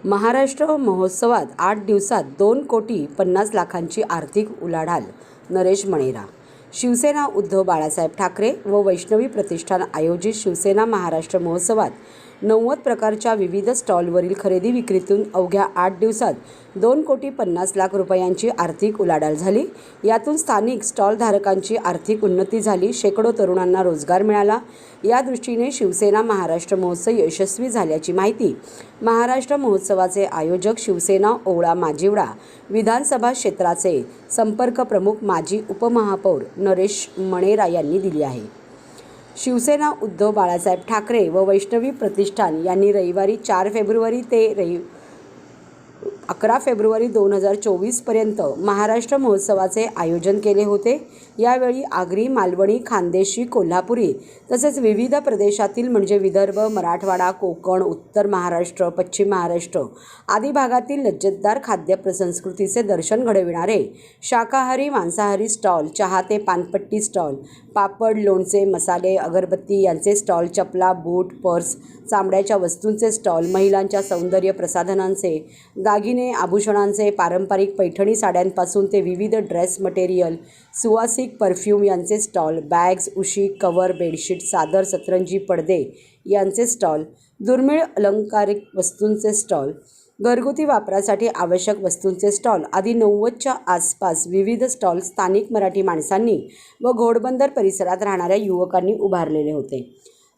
महाराष्ट्र महोत्सवात 8 दिवसात 2,50,00,000ची आर्थिक उलाढाल. नरेश मणेरा. शिवसेना उद्धव बाळासाहेब ठाकरे व वैष्णवी प्रतिष्ठान आयोजित शिवसेना महाराष्ट्र महोत्सवात 90 प्रकारच्या विविध स्टॉलवरील खरेदी विक्रीतून अवघ्या 8 दिवसात 2,50,00,000 रुपयांची आर्थिक उलाढाल झाली. यातून स्थानिक स्टॉलधारकांची आर्थिक उन्नती झाली. शेकडो तरुणांना रोजगार मिळाला. या दृष्टीने शिवसेना महाराष्ट्र महोत्सव यशस्वी झाल्याची माहिती महाराष्ट्र महोत्सवाचे आयोजक शिवसेना ओवळा माजिवडा विधानसभा क्षेत्राचे संपर्क प्रमुख माजी उपमहापौर नरेश मणेरा यांनी दिली आहे. शिवसेना उद्धव बाळासाहेब ठाकरे व वैष्णवी प्रतिष्ठान यांनी रविवारी 4 फेब्रुवारी ते 11 फेब्रुवारी 2024 पर्यंत महाराष्ट्र महोत्सवाचे आयोजन केले होते. यावेळी आगरी, मालवणी, खानदेशी, कोल्हापुरी तसेच विविध प्रदेशातील म्हणजे विदर्भ, मराठवाडा, कोकण, उत्तर महाराष्ट्र, पश्चिम महाराष्ट्र आदी भागातील लज्जतदार खाद्य संस्कृतीचे दर्शन घडविणारे शाकाहारी, मांसाहारी स्टॉल, चहा ते पानपट्टी स्टॉल, पापड, लोणचे, मसाले, अगरबत्ती यांचे स्टॉल, चपला, बूट, पर्स, चामड्याच्या वस्तूंचे स्टॉल, महिलांच्या सौंदर्य प्रसाधनांचे, दागिने, आभूषणांचे, पारंपरिक पैठणी साड्यांपासून ते विविध ड्रेस मटेरियल, सुवासिक परफ्यूम यांचे स्टॉल, बॅग्स, उशी, कवर, बेडशीट, चादर, सतरंजी, पडदे यांचे स्टॉल, दुर्मिळ अलंकारिक वस्तूंचे स्टॉल, घरगुती वापरासाठी आवश्यक वस्तूंचे स्टॉल आदी 90च्या आसपास विविध स्टॉल स्थानिक मराठी माणसांनी व घोडबंदर परिसरात राहणाऱ्या युवकांनी उभारलेले होते.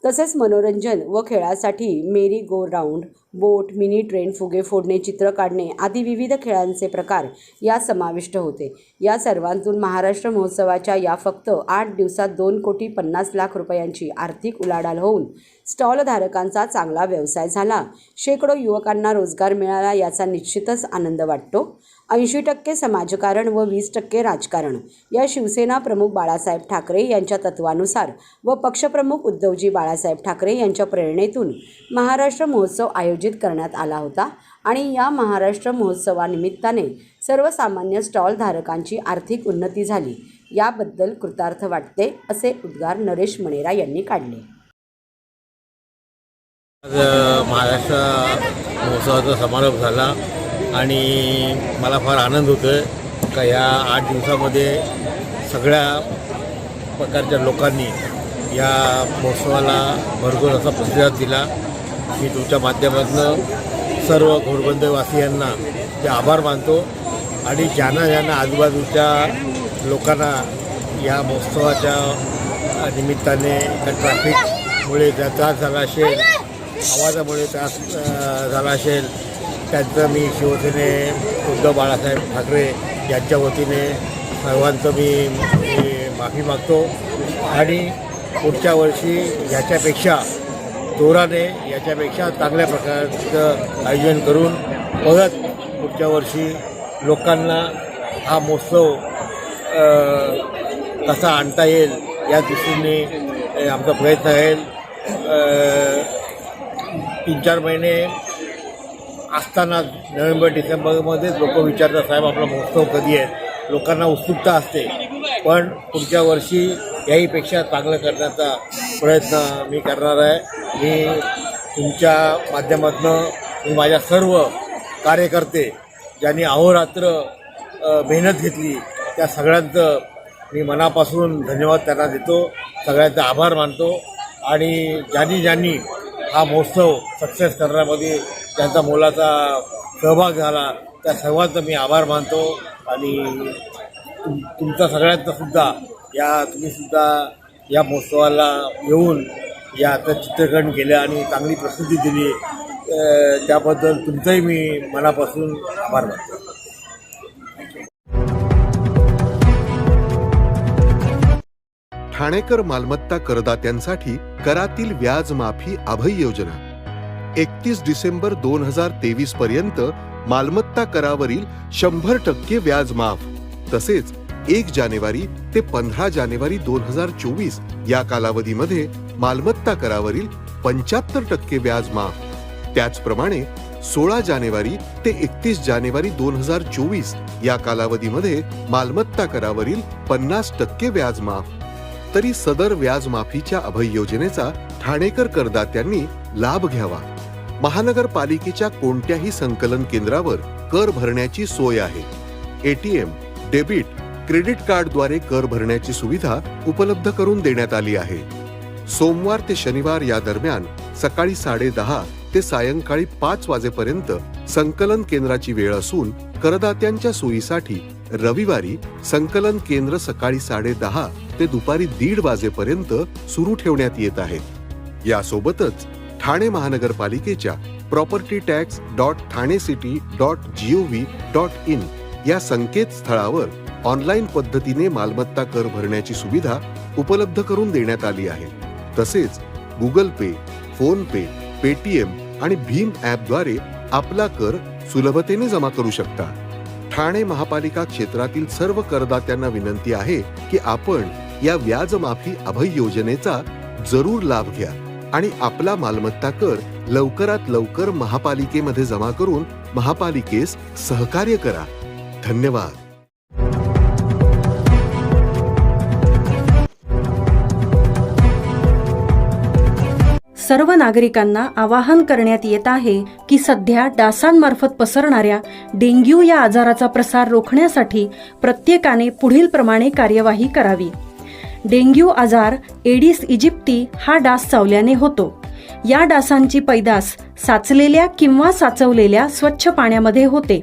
तसेच मनोरंजन व खेळासाठी मेरी गो राऊंड, बोट, मिनी ट्रेन, फुगे फोडणे, चित्र काढणे आदी विविध खेळांचे प्रकार यात समाविष्ट होते. या सर्वांतून महाराष्ट्र महोत्सवाच्या या फक्त 8 दिवसात 2,50,00,000 रुपयांची आर्थिक उलाढाल होऊन स्टॉलधारकांचा चांगला व्यवसाय झाला. शेकडो युवकांना रोजगार मिळाला. याचा निश्चितच आनंद वाटतो. 80% समाजकारण व 20% राजकारण या शिवसेना प्रमुख बाळासाहेब ठाकरे यांच्या तत्वानुसार व पक्षप्रमुख उद्धवजी बाळासाहेब ठाकरे यांच्या प्रेरणेतून महाराष्ट्र महोत्सव आयोजित करण्यात आला होता आणि या महाराष्ट्र महोत्सवानिमित्ताने सर्वसामान्य स्टॉलधारकांची आर्थिक उन्नती झाली. याबद्दल कृतार्थ वाटते असे उद्गार नरेश मणेरा यांनी काढले. आज महाराष्ट्र महोत्सवाचा समारोप झाला आणि मला फार आनंद होतो आहे का या 8 दिवसामध्ये सगळ्या प्रकारच्या लोकांनी या महोत्सवाला भरघोस असा प्रतिसाद दिला. मी तुमच्या माध्यमातून सर्व घोडबंदरवासियांना ते आभार मानतो आणि ज्यांना आजूबाजूच्या लोकांना या महोत्सवाच्या निमित्ताने ट्रॅफिकमुळे ज्या त्रास झाला असेल, आवाजामुळे त्रास झाला असेल, त्यांचं मी शिवसेने उद्धव बाळासाहेब ठाकरे यांच्या वतीने सर्वांचं मी माफी मागतो आणि पुढच्या वर्षी याच्यापेक्षा जोराने, याच्यापेक्षा चांगल्या प्रकारचं आयोजन करून परत पुढच्या वर्षी लोकांना हा महोत्सव कसा आणता येईल या दृष्टीने आमचा प्रयत्न राहील. 3-4 महिने असताना नोव्हेंबर-डिसेंबरमध्येच लोक विचारतात, साहेब आपला महोत्सव कधी आहे. लोकांना उत्सुकता असते, पण पुढच्या वर्षी याहीपेक्षा चांगलं करण्याचा प्रयत्न मी करणार आहे. मी तुमच्या माध्यमातून मी माझ्या सर्व कार्यकर्ते ज्यांनी अहोरात्र मेहनत घेतली त्या सगळ्यांचं मी मनापासून धन्यवाद त्यांना देतो, सगळ्यांचा आभार मानतो आणि ज्यांनी हा महोत्सव सक्सेस करण्यामध्ये त्यांचा मोलाचा सहभाग झाला त्या सर्वांचा मी आभार मानतो आणि तुमचा सगळ्यांचा सुद्धा तुम्ही सुद्धा या महोत्सवाला येऊन याचं चित्रीकरण केलं आणि चांगली प्रसिद्धी दिली, त्याबद्दल तुमचंही मी मनापासून आभार मानतो. ठाणेकर मालमत्ता करदात्यांसाठी करातील व्याज माफी अभय योजना 31 डिसेंबर 2023 पर्यंत मालमत्ता करावरील 100% व्याज माफ. तसेच 1 जानेवारी ते 15 जानेवारी 2024 या कालावधीमध्ये मालमत्ता करावरील 75% व्याज माफ. त्याचप्रमाणे 16 जानेवारी ते 31 जानेवारी 2024 या कालावधीमध्ये मालमत्ता करावरील 50% व्याज माफ. तरी सदर व्याज माफीच्या अभय योजनेचा ठाणेकर करदात्यांनी लाभ घ्यावा. महानगरपालिकेच्या कोणत्याही संकलन केंद्रावर कर भरण्याची सोय आहे. एटीएम, डेबिट, क्रेडिट कार्डद्वारे कर भरण्याची सुविधा उपलब्ध करून देण्यात आली आहे. सोमवार ते शनिवार या दरम्यान सकाळी 10:30 ते सायंकाळी 5 वाजेपर्यंत संकलन केंद्राची वेळ असून करदात्यांच्या सोयीसाठी रविवारी संकलन केंद्र सकाळी 10:30 ते दुपारी 1:30 वाजेपर्यंत सुरू ठेवण्यात येत आहेत. यासोबतच ठाणे महानगरपालिकेच्या propertytax.thanecity.gov.in या संकेतस्थळावर ऑनलाईन पद्धतीने मालमत्ता कर भरण्याची सुविधा उपलब्ध करून देण्यात आली आहे. तसेच गुगल पे, फोन पे, पेटीएम आणि भीम ॲपद्वारे आपला कर सुलभतेने जमा करू शकता. ठाणे महापालिका क्षेत्रातील सर्व करदात्यांना विनंती आहे की आपण या व्याज माफी अभय योजनेचा जरूर लाभ घ्या आणि आपला मालमत्ता कर लवकरात लवकर महापालिकेमध्ये जमा करून महापालिकेस सहकार्य करा. धन्यवाद. सर्व नागरिकांना आवाहन करण्यात येत आहे की सध्या डासांमार्फत पसरणाऱ्या डेंग्यू या आजाराचा प्रसार रोखण्यासाठी प्रत्येकाने पुढील प्रमाणे कार्यवाही करावी. डेंग्यू आजार एडिस इजिप्टी हा डास चावल्याने होतो. या डासांची पैदास साचलेल्या किंवा साचवलेल्या स्वच्छ पाण्यामध्ये होते.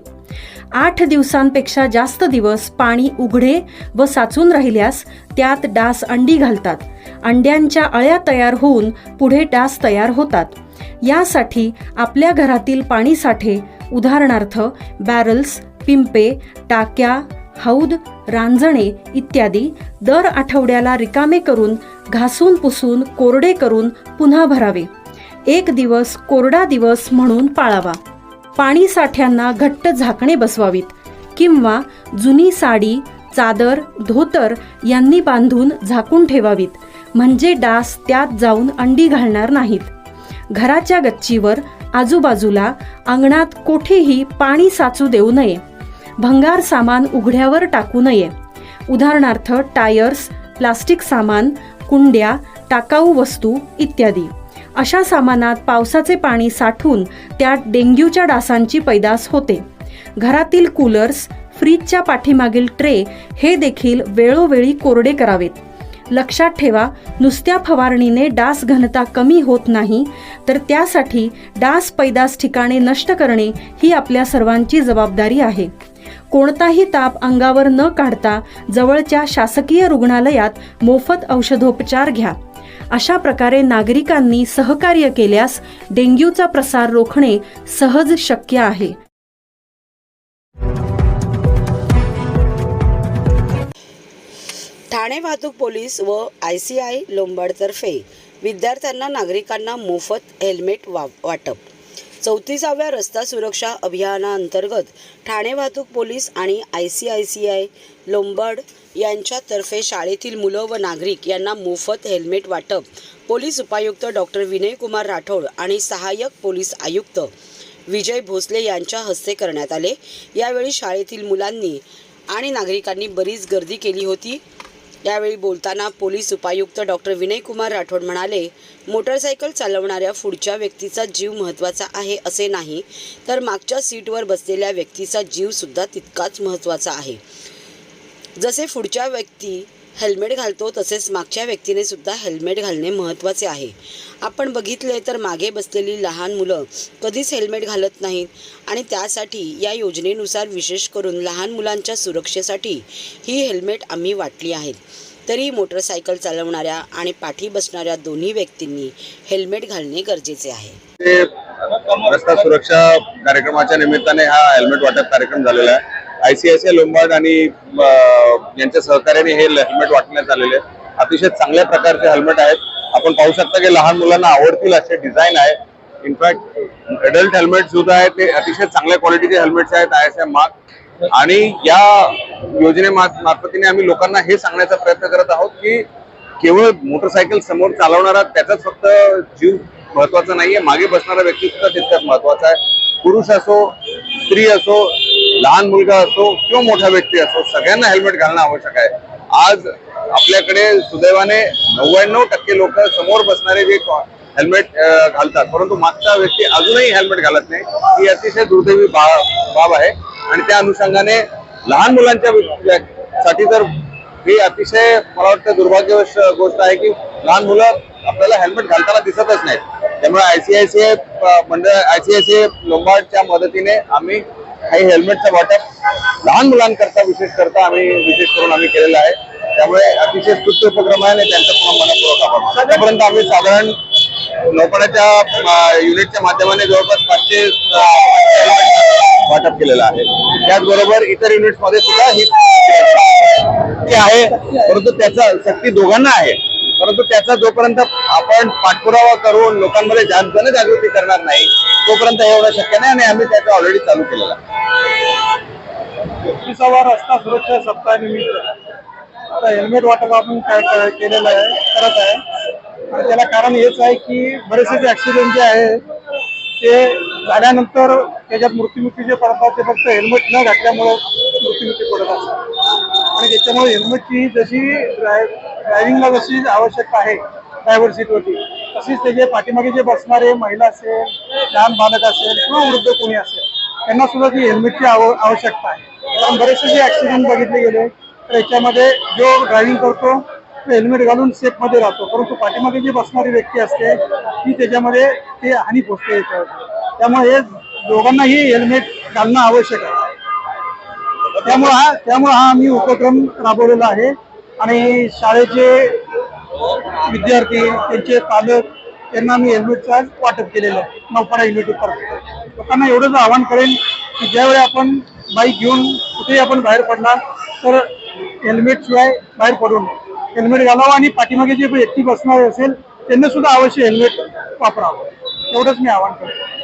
8 दिवसांपेक्षा जास्त दिवस पाणी उघडे व साचून राहिल्यास त्यात डास अंडी घालतात. अंड्यांच्या अळ्या तयार होऊन पुढे डास तयार होतात. यासाठी आपल्या घरातील पाणी साठे उदाहरणार्थ बॅरल्स, पिंपे, टाक्या, हौद, रांजणे इत्यादी दर आठवड्याला रिकामे करून घासून पुसून कोरडे करून पुन्हा भरावे. 1 दिवस कोरडा दिवस म्हणून पाळावा. पाणी साठ्यांना घट्ट झाकणे बसवावीत किंवा जुनी साडी, चादर, धोतर यांनी बांधून झाकून ठेवावीत, म्हणजे डास त्यात जाऊन अंडी घालणार नाहीत. घराच्या गच्चीवर, आजूबाजूला, अंगणात कोठेही पाणी साचू देऊ नये. भंगार सामान उघड्यावर टाकू नये. उदाहरणार्थ टायर्स, प्लास्टिक सामान, कुंड्या, टाकाऊ वस्तू इत्यादी. अशा सामानात पावसाचे पाणी साठून त्यात डेंग्यूच्या डासांची पैदास होते. घरातील कूलर्स, फ्रीजच्या पाठीमागील ट्रे हे देखील वेळोवेळी कोरडे करावेत. लक्षात ठेवा, नुसत्या फवारणीने डास घनता कमी होत नाही, तर त्यासाठी डास पैदास ठिकाणे नष्ट करणे ही आपल्या सर्वांची जबाबदारी आहे. कोणताही ताप अंगावर न काढता जवळच्या शासकीय रुग्णालयात मोफत औषधोपचार घ्या. अशा प्रकारे नागरिकांनी सहकार्य केल्यास डेंग्यूचा प्रसार रोखणे सहज शक्य आहे. ठाणे वाहतूक पोलीस व ICI लोंबाडतर्फे विद्यार्थ्यांना नागरिकांना मोफत हेल्मेट वाटप. 34व्या रस्ता सुरक्षा अभियानाअंतर्गत ठाणे वाहतूक पोलीस आणि ICICI लोंबाड यांच्यातर्फे शाळेतील मुलं व नागरिक यांना मोफत हेल्मेट वाटप पोलीस उपायुक्त डॉक्टर विनयकुमार राठोड आणि सहाय्यक पोलीस आयुक्त विजय भोसले यांच्या हस्ते करण्यात आले. यावेळी शाळेतील मुलांनी आणि नागरिकांनी बरीच गर्दी केली होती. यावेळी बोलताना पोलीस उपायुक्त डॉक्टर विनयकुमार राठोड म्हणाले, मोटरसायकल चालवणाऱ्या पुढच्या व्यक्तीचा जीव महत्त्वाचा आहे असे नाही, तर मागच्या सीटवर बसलेल्या व्यक्तीचा जीवसुद्धा तितकाच महत्त्वाचा आहे. जसे पुढच्या व्यक्ती हेल्मेट घालतो तसेच मागच्या व्यक्तीने सुद्धा हेल्मेट घालणे महत्त्वाचे आहे. आपण बघितले तर मागे बसलेली लहान मुलं कधीच हेल्मेट घालत नाहीत आणि त्यासाठी या योजनेनुसार विशेष करून लहान मुलांच्या सुरक्षेसाठी ही हेल्मेट आम्ही वाटली आहेत. तरी मोटरसायकल चालवणाऱ्या आणि पाठी बसणाऱ्या दोन्ही व्यक्तींनी हेल्मेट घालणे गरजेचे आहे. रस्ता सुरक्षा कार्यक्रमाच्या निमित्ताने हा हेल्मेट वाटप कार्यक्रम झालेला आहे. ICICI लोंबार्ड आणि यांच्या सहकार्याने हे हेल्मेट वाटण्यात आलेले. अतिशय चांगल्या प्रकारचे हेल्मेट आहेत. आपण पाहू शकता की लहान मुलांना आवडतील असे डिझाईन आहे. इनफॅक्ट अडल्ट हेल्मेट सुद्धा आहेत ते अतिशय चांगल्या क्वालिटीचे हेल्मेट्स आहेत ISM मार्क. आणि या योजनेमार्फतीने आम्ही लोकांना हे सांगण्याचा प्रयत्न करत आहोत की केवळ मोटरसायकल समोर चालवणारा त्याचाच फक्त जीव महत्वाचा नाहीये, मागे बसणारा व्यक्ती सुद्धा तितकाच महत्वाचा आहे. पुरुष असो, स्त्री असो, लहान मुलगा असो किंवा मोठा व्यक्ती असो, सगळ्यांना हेल्मेट घालणं आवश्यक आहे. आज आपल्याकडे सुदैवाने 99% लोक समोर बसणारे जे हेल्मेट घालतात, परंतु मागचा व्यक्ती अजूनही हेल्मेट घालत नाही, ही अतिशय दुर्दैवी बाब आहे. आणि त्या अनुषंगाने लहान मुलांच्या साठी तर ही अतिशय मला वाटतं दुर्भाग्यवश गोष्ट आहे की लहान मुलं आपल्याला हेल्मेट घालताना दिसतच नाहीत. त्यामुळे आयसीआयसीआय मंडळ, आयसीआयसीआय लोंबार्डच्या मदतीने आम्ही काही हेल्मेटचं वाटप लहान मुलांकरता विशेष करून आम्ही केलेलं आहे. त्यामुळे अतिशय स्तुत्य उपक्रम आहे आणि त्यांचा पुन्हा मनपूर्वक आभार. आतापर्यंत आम्ही साधारण लोंबार्डच्या युनिटच्या माध्यमाने जवळपास 500 वाटप केलेलं आहे. त्याचबरोबर इतर युनिट्समध्ये सुद्धा ही आहे, परंतु त्याचा सक्ती दोघांना आहे. परंतु त्याचा जोपर्यंत आपण पाठपुरावा करून लोकांमध्ये जनजागृती करणार नाही तोपर्यंत हे होणं शक्य नाही. आणि आम्ही त्याचं ऑलरेडी चालू केलेलं आहे. 21वा रस्ता सुरक्षा सप्ताहानिमित्त आता हेल्मेट वाटप आपण काय केलेलं आहे, करत आहे. आणि त्याला कारण हेच आहे की बरेचसे जे ऍक्सिडेंट जे आहे ते झाल्यानंतर त्याच्यात मृत्युमुखी जे पडतात ते फक्त हेल्मेट न घातल्यामुळे मृत्युमुखी पडत असतात. आणि त्याच्यामुळे हेल्मेटची जशी ड्रायव्हिंगला जशी आवश्यकता आहे ड्रायव्हर सीटवरती, तशीच त्याचे पाठीमागे जे बसणारे महिला असेल, लहान बालक असेल किंवा वृद्ध कोणी असेल त्यांना सुद्धा ती हेल्मेटची आवश्यकता आहे. कारण बरेचसे जे ऍक्सिडेंट बघितले गेले तर याच्यामध्ये जो ड्रायव्हिंग करतो तो हेल्मेट घालून सेफमध्ये राहतो, परंतु पाठीमागे जी बसणारी व्यक्ती असते ती त्याच्यामध्ये ते हानी पोचते याच्यावर. त्यामुळे हे दोघांनाही हेल्मेट घालणं आवश्यक आहे. त्यामुळे हा आम्ही उपक्रम राबवलेला आहे. आणि शाळेचे विद्यार्थी, त्यांचे पालक यांना आम्ही हेल्मेटचं वाटप केलेलं आहे. नौपाडा युनिट उत्तर लोकांना एवढंच आवाहन करेन की ज्यावेळी आपण बाईक घेऊन कुठेही आपण बाहेर पडणार तर हेल्मेट शिवाय बाहेर पडू नये. हेल्मेट घालावं आणि पाठीमागे जे व्यक्ती बसणार असेल त्यांना सुद्धा अवश्य हेल्मेट वापरावं, एवढंच मी आवाहन करतो.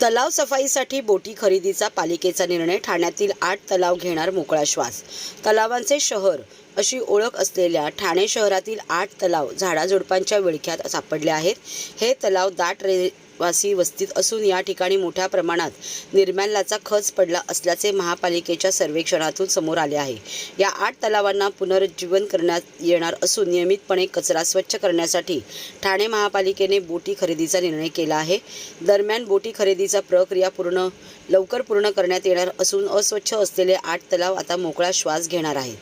तलाव सफाईसाठी बोटी खरेदीचा पालिकेचा निर्णय. ठाण्यातील 8 तलाव घेणार मोकळा श्वास. तलावांचे शहर अशी ओळख असलेल्या ठाणे शहरातील 8 तलाव झाडाझुडपांच्या विळख्यात सापडले आहेत. हे तलाव दाट रहिवासी वस्तीत असून या ठिकाणी मोठ्या प्रमाणात निर्माल्याचा खच पडला असल्याचे महापालिकेच्या सर्वेक्षणातून समोर आले आहे. या 8 तलावांना पुनरुज्जीवन करण्यात येणार असून नियमितपणे कचरा स्वच्छ करण्यासाठी ठाणे महापालिकेने बोटी खरेदीचा निर्णय केला आहे. दरम्यान बोटी खरेदीचा प्रक्रिया लवकर पूर्ण करण्यात येणार असून अस्वच्छ असलेले 8 तलाव आता मोकळा श्वास घेणार आहे.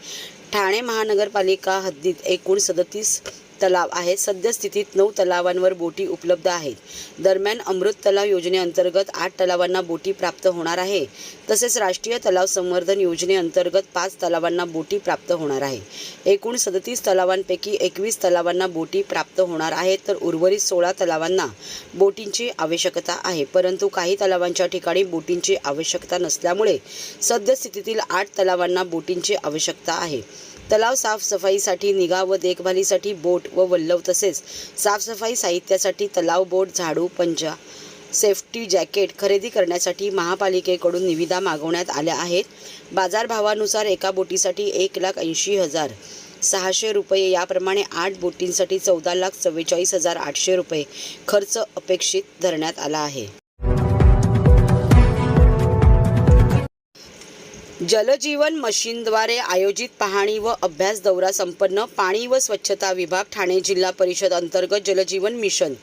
ठाणे महानगरपालिका हद्दीत एकूण 37 तलाव आहेत. सद्यस्थितीत 9 तलावांवर बोटी उपलब्ध आहेत. दरम्यान अमृत तलाव योजनेअंतर्गत 8 तलावांना बोटी प्राप्त होणार आहे. तसेच राष्ट्रीय तलाव संवर्धन योजनेअंतर्गत 5 तलावांना बोटी प्राप्त होणार आहे. एकूण 37 तलावांपैकी 21 तलावांना बोटी प्राप्त होणार आहेत, तर उर्वरित 16 तलावांना बोटींची आवश्यकता आहे. परंतु काही तलावांच्या ठिकाणी बोटींची आवश्यकता नसल्यामुळे सद्यस्थितीतील 8 तलावांना बोटींची आवश्यकता आहे. तलाव साफसफाईसाठी, निगा व देखभालीसाठी बोट व वल्लव तसेच साफसफाई साहित्यासाठी तलाव बोट, झाडू, पंजा, सेफ्टी जॅकेट खरेदी करण्यासाठी महापालिकेकडून निविदा मागवण्यात आल्या आहेत. बाजारभावानुसार एका बोटीसाठी 1,80,600 रुपये, याप्रमाणे 8 बोटींसाठी 14,44,800 रुपये खर्च अपेक्षित धरण्यात आला आहे. जलजीवन मशीनद्वारे आयोजित पाहणी व अभ्यास दौरा संपन्न. पाणी व स्वच्छता विभाग, ठाणे जिल्हा परिषद अंतर्गत जलजीवन मिशन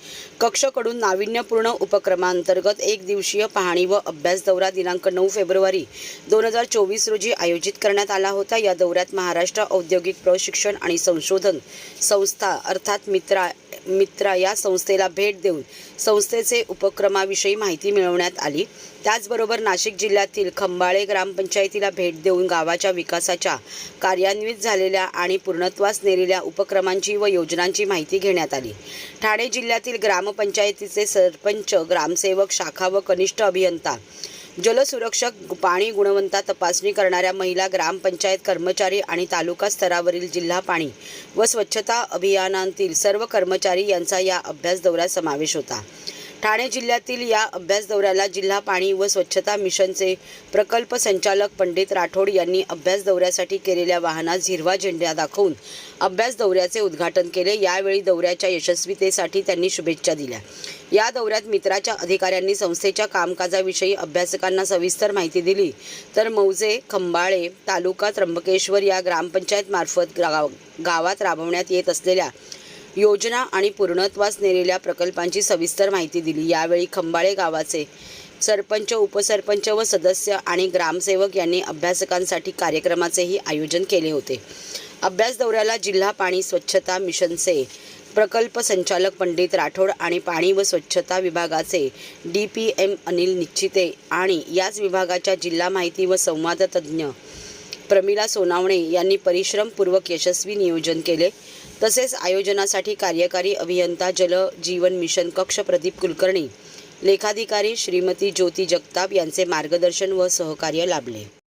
कक्षकडून नाविन्यपूर्ण उपक्रमांतर्गत 1 दिवसीय पाहणी व अभ्यास दौरा दिनांक 9 फेब्रुवारी 2024 रोजी आयोजित करण्यात आला होता. या दौऱ्यात महाराष्ट्र औद्योगिक प्रशिक्षण आणि संशोधन संस्था अर्थात मित्रा या संस्थेला भेट देऊन संस्थेचे उपक्रमाविषयी माहिती मिळवण्यात आली. त्याचबरोबर नाशिक जिल्ह्यातील खंबाळे ग्रामपंचायतीला भेट देऊन गावाच्या विकासाच्या कार्यान्वित झालेल्या आणि पूर्णत्वास नेलेल्या उपक्रमांची व योजनांची माहिती घेण्यात आली. ठाणे जिल्ह्यातील ग्रामपंचायतीचे सरपंच, ग्रामसेवक, शाखा व कनिष्ठ अभियंता, जलसुरक्षक, पाणी गुणवत्ता तपासणी करणाऱ्या महिला, ग्रामपंचायत कर्मचारी आणि तालुका स्तरावरील जिल्हा पाणी व स्वच्छता अभियानातील सर्व कर्मचारी यांचा या अभ्यास दौऱ्यात समावेश होता. ठाणे जिल्ह्यातील या अभ्यास दौऱ्याला जिल्हा पाणी व स्वच्छता मिशनचे प्रकल्प संचालक पंडित राठोड यांनी अभ्यास दौऱ्यासाठी केलेल्या वाहनास हिरवा झेंडा दाखवून अभ्यास दौऱ्याचे उद्घाटन केले। यावेळी दौऱ्याच्या यशस्वीतेसाठी त्यांनी शुभेच्छा दिल्या। या दौऱ्यात मित्राच्या अधिकाऱ्यांनी संस्थेच्या कामकाजाविषयी अभ्यासकांना सविस्तर माहिती दिली, तर मौजे, खंबाळे, तालुका त्र्यंबकेश्वर या ग्रामपंचायत मार्फत गावात राबवण्यात येत असलेल्या योजना आणि पूर्णत्वास नेलेल्या प्रकल्पांची सविस्तर माहिती दिली। यावेळी खंबाळे गावाचे सरपंच, उपसरपंच व सदस्य आणि ग्रामसेवक यांनी अभ्यासकांसाठी कार्यक्रमाचेही आयोजन केले होते। अभ्यास दौऱ्याला जिल्हा पाणी स्वच्छता मिशनचे प्रकल्प संचालक पंडित राठोड आणि पाणी व स्वच्छता विभागाचे DPM अनिल निश्चिते आणि याच विभागाच्या जिल्हा माहिती व संवाद तज्ज्ञ प्रमिला सोनावणे यांनी परिश्रमपूर्वक यशस्वी नियोजन केले। तसेच आयोजनासाठी कार्यकारी अभियंता जल जीवन मिशन कक्ष प्रदीप कुलकर्णी, लेखाधिकारी श्रीमती ज्योती जगताप यांचे मार्गदर्शन व सहकार्य लाभले।